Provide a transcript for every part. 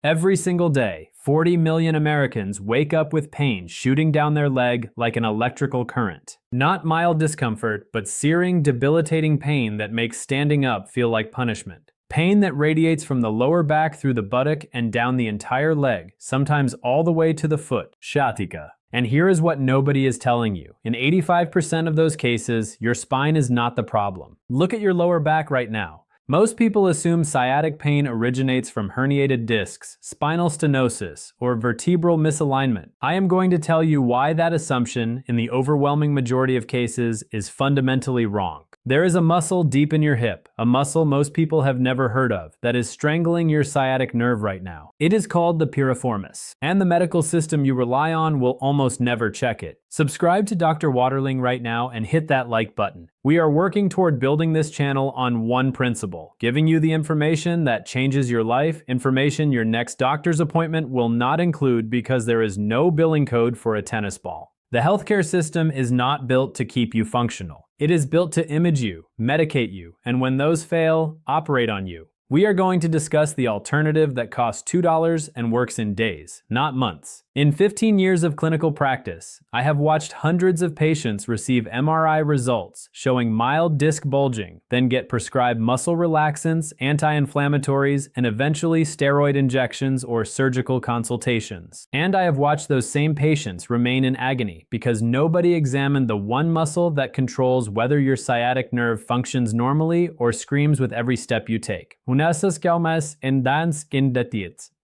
Every single day, 40 million Americans wake up with pain shooting down their leg like an electrical current. Not mild discomfort, but searing, debilitating pain that makes standing up feel like punishment. Pain that radiates from the lower back through the buttock and down the entire leg, sometimes all the way to the foot. Sciatica. And here is what nobody is telling you. In 85% of those cases, your spine is not the problem. Look at your lower back right now. Most people assume sciatic pain originates from herniated discs, spinal stenosis, or vertebral misalignment. I am going to tell you why that assumption, in the overwhelming majority of cases, is fundamentally wrong. There is a muscle deep in your hip, a muscle most people have never heard of, that is strangling your sciatic nerve right now. It is called the piriformis, and the medical system you rely on will almost never check it. Subscribe to Dr. Waterling right now and hit that like button. We are working toward building this channel on one principle, giving you the information that changes your life, information your next doctor's appointment will not include because there is no billing code for a tennis ball. The healthcare system is not built to keep you functional. It is built to image you, medicate you, and when those fail, operate on you. We are going to discuss the alternative that costs $2 and works in days, not months. In 15 years of clinical practice, I have watched hundreds of patients receive MRI results showing mild disc bulging, then get prescribed muscle relaxants, anti-inflammatories, and eventually steroid injections or surgical consultations. And I have watched those same patients remain in agony because nobody examined the one muscle that controls whether your sciatic nerve functions normally or screams with every step you take.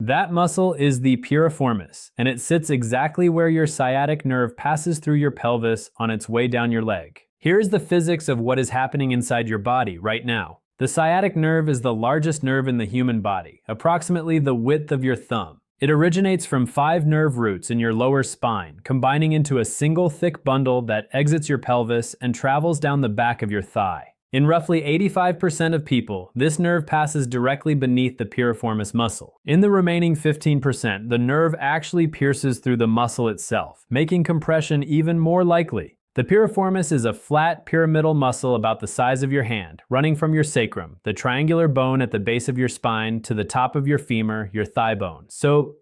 That muscle is the piriformis, and it sits exactly where your sciatic nerve passes through your pelvis on its way down your leg. Here's the physics of what is happening inside your body right now. The sciatic nerve is the largest nerve in the human body, approximately the width of your thumb. It originates from 5 nerve roots in your lower spine, combining into a single thick bundle that exits your pelvis and travels down the back of your thigh. In roughly 85% of people, this nerve passes directly beneath the piriformis muscle. In the remaining 15%, the nerve actually pierces through the muscle itself, making compression even more likely. The piriformis is a flat, pyramidal muscle about the size of your hand, running from your sacrum, the triangular bone at the base of your spine, to the top of your femur, your thigh bone. So,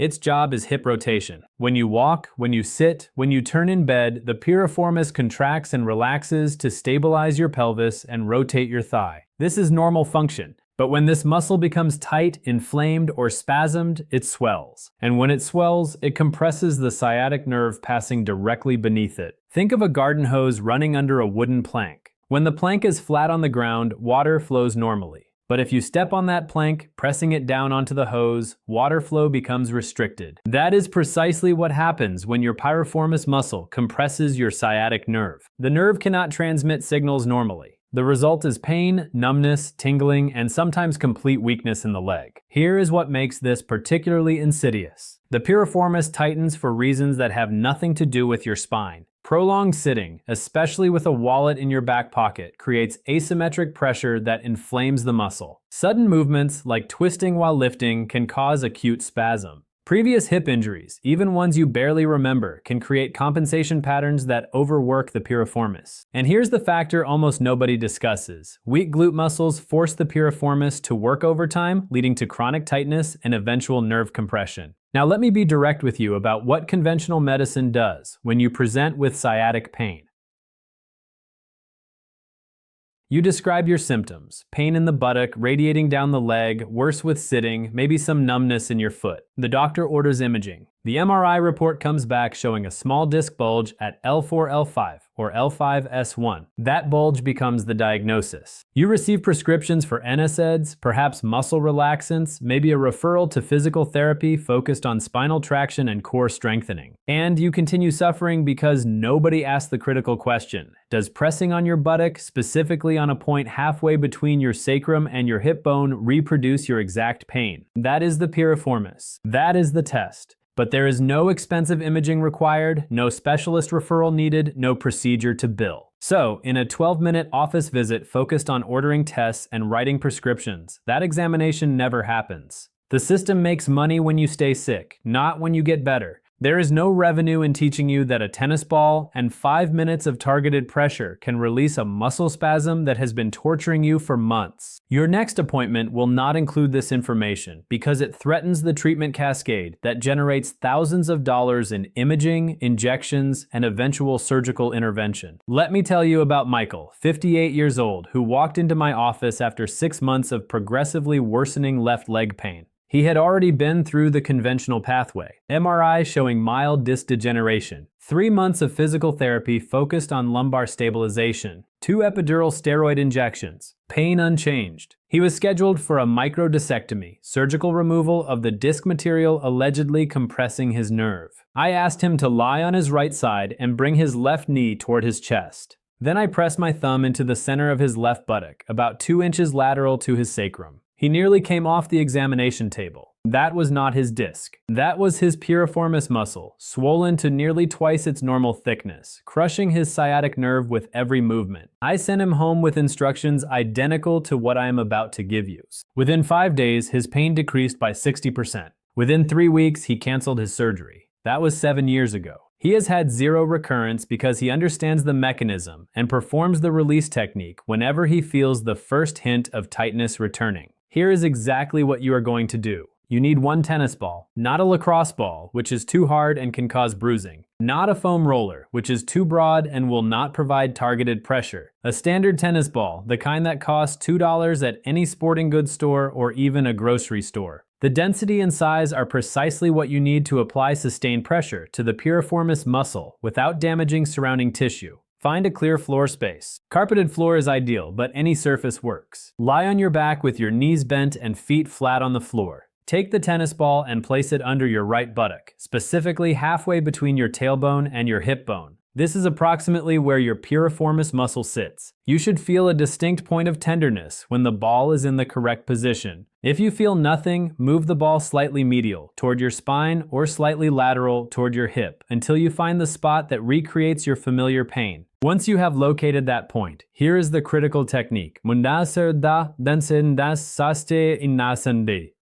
its job is hip rotation. When you walk, when you sit, when you turn in bed, the piriformis contracts and relaxes to stabilize your pelvis and rotate your thigh. This is normal function. But when this muscle becomes tight, inflamed, or spasmed, it swells. And when it swells, it compresses the sciatic nerve passing directly beneath it. Think of a garden hose running under a wooden plank. When the plank is flat on the ground, water flows normally. But if you step on that plank, pressing it down onto the hose, water flow becomes restricted. That is precisely what happens when your piriformis muscle compresses your sciatic nerve. The nerve cannot transmit signals normally. The result is pain, numbness, tingling, and sometimes complete weakness in the leg. Here is what makes this particularly insidious. The piriformis tightens for reasons that have nothing to do with your spine. Prolonged sitting, especially with a wallet in your back pocket, creates asymmetric pressure that inflames the muscle. Sudden movements, like twisting while lifting, can cause acute spasm. Previous hip injuries, even ones you barely remember, can create compensation patterns that overwork the piriformis. And here's the factor almost nobody discusses. Weak glute muscles force the piriformis to work overtime, leading to chronic tightness and eventual nerve compression. Now let me be direct with you about what conventional medicine does when you present with sciatic pain. You describe your symptoms: pain in the buttock, radiating down the leg, worse with sitting, maybe some numbness in your foot. The doctor orders imaging. The MRI report comes back showing a small disc bulge at L4-L5 or L5-S1. That bulge becomes the diagnosis. You receive prescriptions for NSAIDs, perhaps muscle relaxants, maybe a referral to physical therapy focused on spinal traction and core strengthening. And you continue suffering because nobody asked the critical question: does pressing on your buttock, specifically on a point halfway between your sacrum and your hip bone, reproduce your exact pain? That is the piriformis. That is the test. But there is no expensive imaging required, no specialist referral needed, no procedure to bill. So, in a 12-minute office visit focused on ordering tests and writing prescriptions, that examination never happens. The system makes money when you stay sick, not when you get better. There is no revenue in teaching you that a tennis ball and 5 minutes of targeted pressure can release a muscle spasm that has been torturing you for months. Your next appointment will not include this information because it threatens the treatment cascade that generates thousands of dollars in imaging, injections, and eventual surgical intervention. Let me tell you about Michael, 58 years old, who walked into my office after 6 months of progressively worsening left leg pain. He had already been through the conventional pathway, MRI showing mild disc degeneration, 3 months of physical therapy focused on lumbar stabilization, 2 epidural steroid injections, pain unchanged. He was scheduled for a microdiscectomy, surgical removal of the disc material allegedly compressing his nerve. I asked him to lie on his right side and bring his left knee toward his chest. Then I pressed my thumb into the center of his left buttock, about 2 inches lateral to his sacrum. He nearly came off the examination table. That was not his disc. That was his piriformis muscle, swollen to nearly twice its normal thickness, crushing his sciatic nerve with every movement. I sent him home with instructions identical to what I am about to give you. Within 5 days, his pain decreased by 60%. Within 3 weeks, he canceled his surgery. That was 7 years ago. He has had 0 recurrence because he understands the mechanism and performs the release technique whenever he feels the first hint of tightness returning. Here is exactly what you are going to do. You need 1 tennis ball, not a lacrosse ball, which is too hard and can cause bruising. Not a foam roller, which is too broad and will not provide targeted pressure. A standard tennis ball, the kind that costs $2 at any sporting goods store or even a grocery store. The density and size are precisely what you need to apply sustained pressure to the piriformis muscle without damaging surrounding tissue. Find a clear floor space. Carpeted floor is ideal, but any surface works. Lie on your back with your knees bent and feet flat on the floor. Take the tennis ball and place it under your right buttock, specifically halfway between your tailbone and your hip bone. This is approximately where your piriformis muscle sits. You should feel a distinct point of tenderness when the ball is in the correct position. If you feel nothing, move the ball slightly medial toward your spine or slightly lateral toward your hip until you find the spot that recreates your familiar pain. Once you have located that point, here is the critical technique.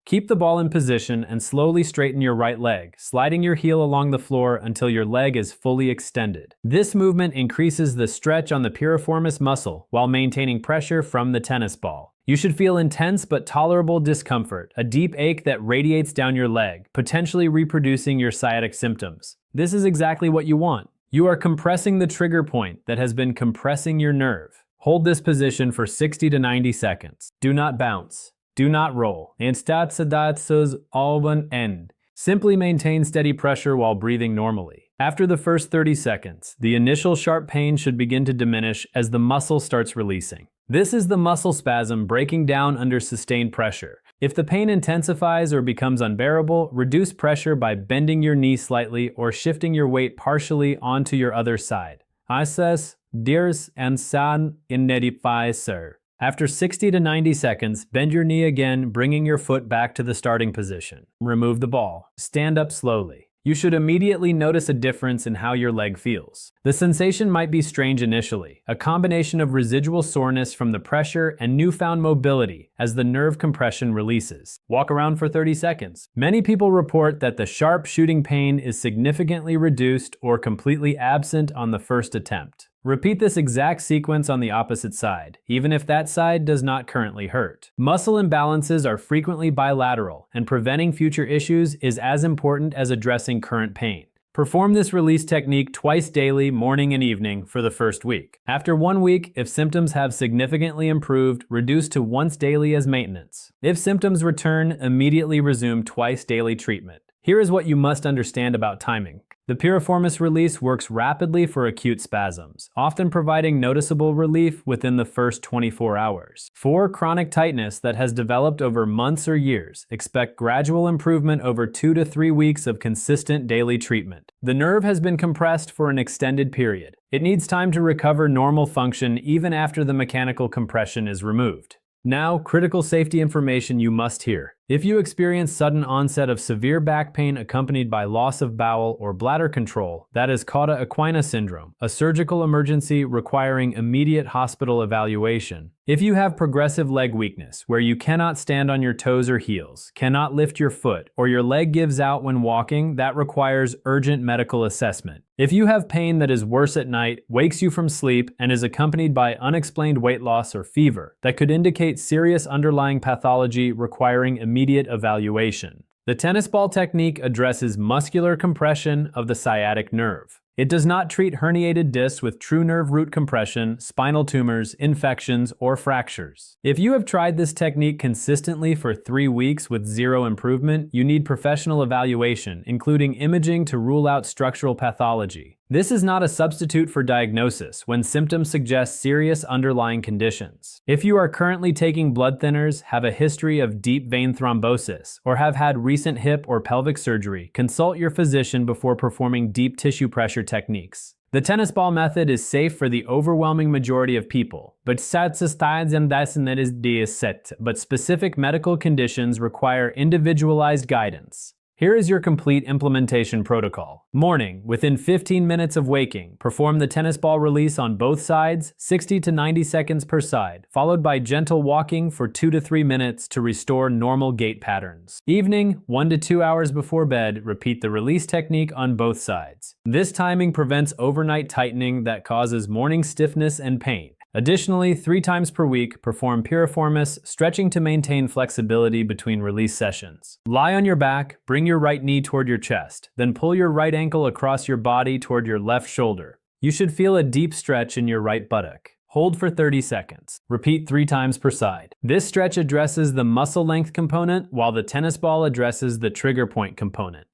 Keep the ball in position and slowly straighten your right leg, sliding your heel along the floor until your leg is fully extended. This movement increases the stretch on the piriformis muscle while maintaining pressure from the tennis ball. You should feel intense but tolerable discomfort, a deep ache that radiates down your leg, potentially reproducing your sciatic symptoms. This is exactly what you want. You are compressing the trigger point that has been compressing your nerve. Hold this position for 60 to 90 seconds. Do not bounce. Do not roll. Simply maintain steady pressure while breathing normally. After the first 30 seconds, the initial sharp pain should begin to diminish as the muscle starts releasing. This is the muscle spasm breaking down under sustained pressure. If the pain intensifies or becomes unbearable, reduce pressure by bending your knee slightly or shifting your weight partially onto your other side. After 60 to 90 seconds, bend your knee again, bringing your foot back to the starting position. Remove the ball. Stand up slowly. You should immediately notice a difference in how your leg feels. The sensation might be strange initially, a combination of residual soreness from the pressure and newfound mobility as the nerve compression releases. Walk around for 30 seconds. Many people report that the sharp shooting pain is significantly reduced or completely absent on the first attempt. Repeat this exact sequence on the opposite side, even if that side does not currently hurt. Muscle imbalances are frequently bilateral, and preventing future issues is as important as addressing current pain. Perform this release technique twice daily, morning and evening, for the first week. After 1 week, if symptoms have significantly improved, reduce to once daily as maintenance. If symptoms return, immediately resume twice daily treatment. Here is what you must understand about timing. The piriformis release works rapidly for acute spasms, often providing noticeable relief within the first 24 hours. For chronic tightness that has developed over months or years, expect gradual improvement over 2 to 3 weeks of consistent daily treatment. The nerve has been compressed for an extended period. It needs time to recover normal function even after the mechanical compression is removed. Now, critical safety information you must hear. If you experience sudden onset of severe back pain accompanied by loss of bowel or bladder control, that is cauda equina syndrome, a surgical emergency requiring immediate hospital evaluation. If you have progressive leg weakness, where you cannot stand on your toes or heels, cannot lift your foot, or your leg gives out when walking, that requires urgent medical assessment. If you have pain that is worse at night, wakes you from sleep, and is accompanied by unexplained weight loss or fever, that could indicate serious underlying pathology requiring immediate evaluation. The tennis ball technique addresses muscular compression of the sciatic nerve. It does not treat herniated discs with true nerve root compression, spinal tumors, infections, or fractures. If you have tried this technique consistently for 3 weeks with zero improvement, you need professional evaluation, including imaging to rule out structural pathology. This is not a substitute for diagnosis when symptoms suggest serious underlying conditions. If you are currently taking blood thinners, have a history of deep vein thrombosis, or have had recent hip or pelvic surgery, consult your physician before performing deep tissue pressure techniques. The tennis ball method is safe for the overwhelming majority of people, but specific medical conditions require individualized guidance. Here is your complete implementation protocol. Morning, within 15 minutes of waking, perform the tennis ball release on both sides, 60 to 90 seconds per side, followed by gentle walking for 2 to 3 minutes to restore normal gait patterns. Evening, 1 to 2 hours before bed, repeat the release technique on both sides. This timing prevents overnight tightening that causes morning stiffness and pain. Additionally, 3 times per week, perform piriformis, stretching to maintain flexibility between release sessions. Lie on your back, bring your right knee toward your chest, then pull your right ankle across your body toward your left shoulder. You should feel a deep stretch in your right buttock. Hold for 30 seconds. Repeat 3 times per side. This stretch addresses the muscle length component, while the tennis ball addresses the trigger point component.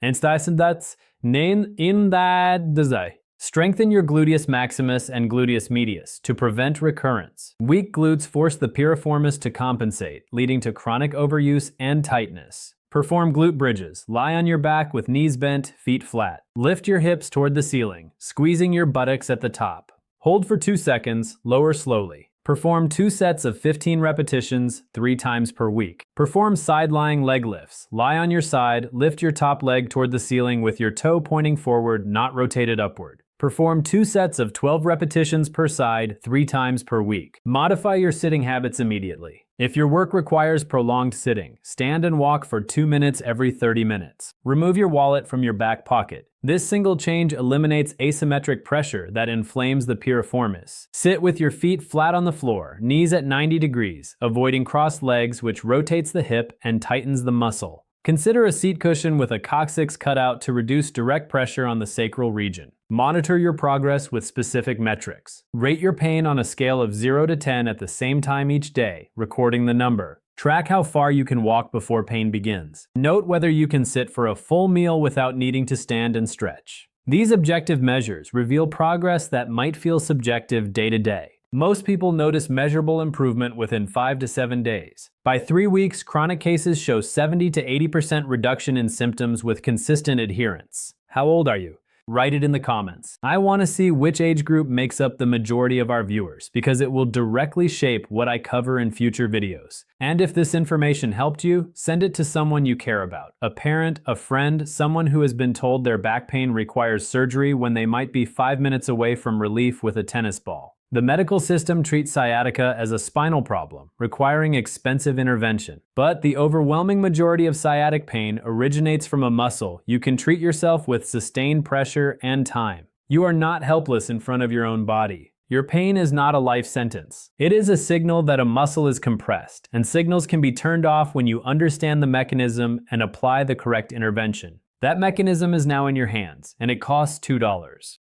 Strengthen your gluteus maximus and gluteus medius to prevent recurrence. Weak glutes force the piriformis to compensate, leading to chronic overuse and tightness. Perform glute bridges. Lie on your back with knees bent, feet flat. Lift your hips toward the ceiling, squeezing your buttocks at the top. Hold for 2 seconds, lower slowly. Perform 2 sets of 15 repetitions 3 times per week. Perform side-lying leg lifts. Lie on your side, lift your top leg toward the ceiling with your toe pointing forward, not rotated upward. Perform 2 sets of 12 repetitions per side 3 times per week. Modify your sitting habits immediately. If your work requires prolonged sitting, stand and walk for 2 minutes every 30 minutes. Remove your wallet from your back pocket. This single change eliminates asymmetric pressure that inflames the piriformis. Sit with your feet flat on the floor, knees at 90 degrees, avoiding crossed legs, which rotates the hip and tightens the muscle. Consider a seat cushion with a coccyx cutout to reduce direct pressure on the sacral region. Monitor your progress with specific metrics. Rate your pain on a scale of 0 to 10 at the same time each day, recording the number. Track how far you can walk before pain begins. Note whether you can sit for a full meal without needing to stand and stretch. These objective measures reveal progress that might feel subjective day to day. Most people notice measurable improvement within 5 to 7 days. By 3 weeks, chronic cases show 70 to 80% reduction in symptoms with consistent adherence. How old are you? Write it in the comments. I want to see which age group makes up the majority of our viewers, because it will directly shape what I cover in future videos. And if this information helped you, send it to someone you care about. A parent, a friend, someone who has been told their back pain requires surgery when they might be 5 minutes away from relief with a tennis ball. The medical system treats sciatica as a spinal problem, requiring expensive intervention. But the overwhelming majority of sciatic pain originates from a muscle you can treat yourself with sustained pressure and time. You are not helpless in front of your own body. Your pain is not a life sentence. It is a signal that a muscle is compressed, and signals can be turned off when you understand the mechanism and apply the correct intervention. That mechanism is now in your hands, and it costs $2.